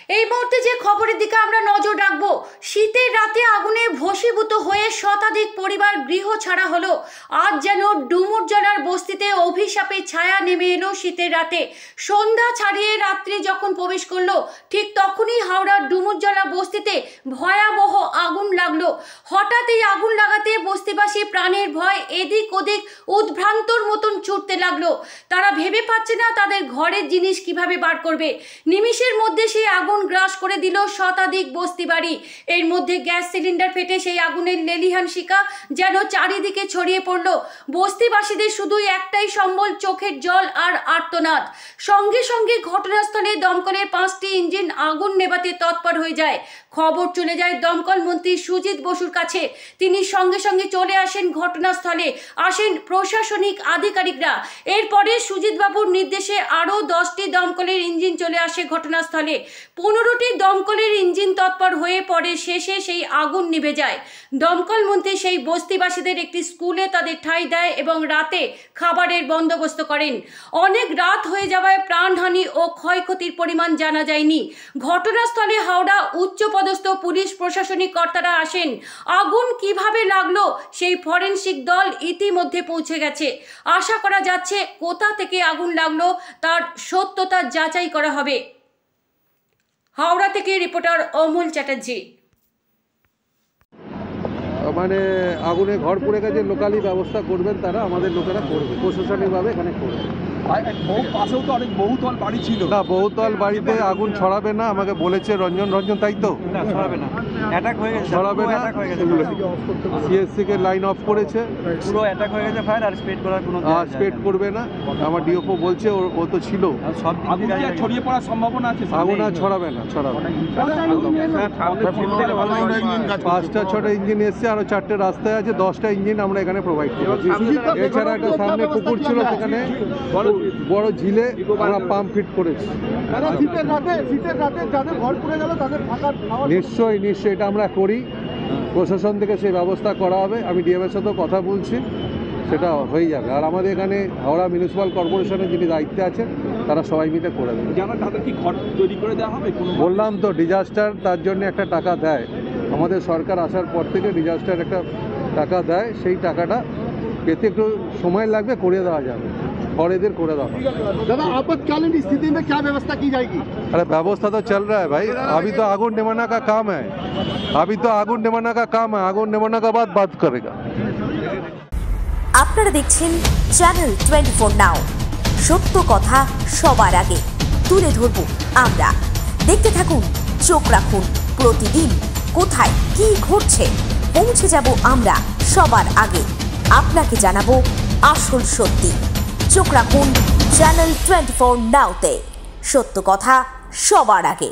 এই মুহূর্তে যে খবরের দিকে আমরা নজর রাখবো, শীতের রাতে আগুনে ভস্মীভূত হয়ে শতাধিক পরিবার গৃহ ছাড়া হলো। আজ যেন ডুমুরজলার বস্তিতে অভিশাপের ছায়া নেমে এলো। শীতের রাতে সন্ধ্যা ছাড়িয়ে রাত্রি যখন প্রবেশ করলো, ঠিক তখনই হাওড়ার ডুমুরজলা বস্তিতে ভয়াবহ আগুন লাগলো। হঠাৎ এই আগুন লাগাতে বস্তিবাসী প্রাণের ভয় এদিক ওদিক উদ্ভ্রান্তর মতন ছুটতে লাগলো। তারা ভেবে পাচ্ছে না তাদের ঘরের জিনিস কিভাবে বার করবে। নিমিষের মধ্যে সেই আগুন গ্রাস করে দিল শতাধিক বস্তি বাড়ি। এর মধ্যে গ্যাস সিলিন্ডার ফেটে সেই আগুনের লেলিহান শিখা যেন চারিদিকে ছড়িয়ে পড়ল। বস্তিবাসীদের শুধুই একটাই সম্বল, চোখের জল আর আর্তনাদ। সঙ্গে সঙ্গে ঘটনাস্থলে দমকলের 5টি ইঞ্জিন আগুন নেভাতে তৎপর হয়ে যায়। খবর চলে যায় দমকল মন্ত্রী সুজিত বসুর কাছে। তিনি সঙ্গে সঙ্গে চলে আসেন ঘটনাস্থলে, আসেন প্রশাসনিক আধিকারিকরা। এরপরে সুজিত বাবুর নির্দেশে আরও 10টি দমকলের ইঞ্জিন চলে আসে ঘটনাস্থলে। 15টি দমকলের ইঞ্জিন তৎপর হয়ে পড়ে। শেষে সেই আগুন নিভে যায়। দমকল মন্ত্রী সেই বস্তিবাসীদের একটি স্কুলে তাদের ঠাঁই দেয় এবং রাতে খাবারের বন্দোবস্ত করেন। অনেক রাত হয়ে যাওয়ায় প্রাণহানি ও ক্ষয়ক্ষতির পরিমাণ জানা যায়নি। ঘটনাস্থলে হাওড়া উচ্চপদস্থ পুলিশ প্রশাসনিক কর্তারা আসেন। আগুন কিভাবে লাগলো সেই ফরেনসিক দল ইতিমধ্যে পৌঁছে গেছে। আশা করা যাচ্ছে কোথা থেকে আগুন লাগলো তার সত্যতা যাচাই করা হবে। হাওড়া থেকে রিপোর্টার অমল চ্যাটার্জি। মানে আগুনে ঘর পড়ে গেছে, লোকালি ব্যবস্থা করবেন তারা, আমাদের লোকেরা করবে, প্রশাসনিকভাবে এখানে করবে। পাশেও তো অনেক বহুতল বাড়ি ছিল। না, বহুতল বাড়িতে আগুন ছড়াবে না, আমাকে বলেছে রঞ্জন, তাই তো? না, ছড়াবে না, অ্যাটাক হয়ে গেছে, ছড়াবে না। সিএসসি কে লাইন অফ করেছে, পুরো অ্যাটাক হয়ে গেছে। ফায়ার আর স্প্রেড করার কোনো স্প্রেড করবে না। আমার ডিওপো বলছে ও তো ছিল। সব আগুন ছড়িয়ে পড়ার সম্ভাবনা আছে। আগুন আর ছড়াবে না, ছড়াবে না। 5টা 6টা ইঞ্জিন এসছে, আরো 4টে রাস্তায় আছে, 10টা ইঞ্জিন আমরা এখানে প্রোভাইড করছি। এছাড়া একটা সামনে পুকুর ছিল, সেখানে বড় ঝিলে আমরা পাম্প ফিট করেছি। নিশ্চয়ই এটা আমরা করি, প্রশাসন থেকে সেই ব্যবস্থা করা হবে। আমি ডিএমের সাথেও কথা বলছি, সেটা হয়ে যাবে। আর আমাদের এখানে হাওড়া মিউনিসিপ্যাল কর্পোরেশনের যিনি দায়িত্বে আছেন তারা সবাই মিলে করে দেবে। বললাম তো, ডিজাস্টার তার জন্য একটা টাকা দেয়। আমাদের সরকার আসার পর থেকে ডিজাস্টার একটা টাকা দেয়, সেই টাকাটা পেতে একটু সময় লাগবে, করে দেওয়া যাবে, फौरेदेर করে দেওয়া। दादा, आपातकालीन स्थिति में क्या व्यवस्था की जाएगी? अरे व्यवस्था तो चल रहा है भाई, अभी तो आगुन निभाना का काम है, आगुन निभाने का बाद बात करेगा। আপনারা দেখছেন চ্যানেল 24 নাও, সত্য কথা সবার আগে তুলে ধরব আমরা। দেখতে থাকুন, চোখ রাখুন, প্রতিদিন কোথায় কি ঘটছে পৌঁছে যাব আমরা সবার আগে। আপনাকে জানাবো আসল সত্যি। চোখ রাখুন চ্যানেল 24 নাওতে, সত্য কথা সবার আগে।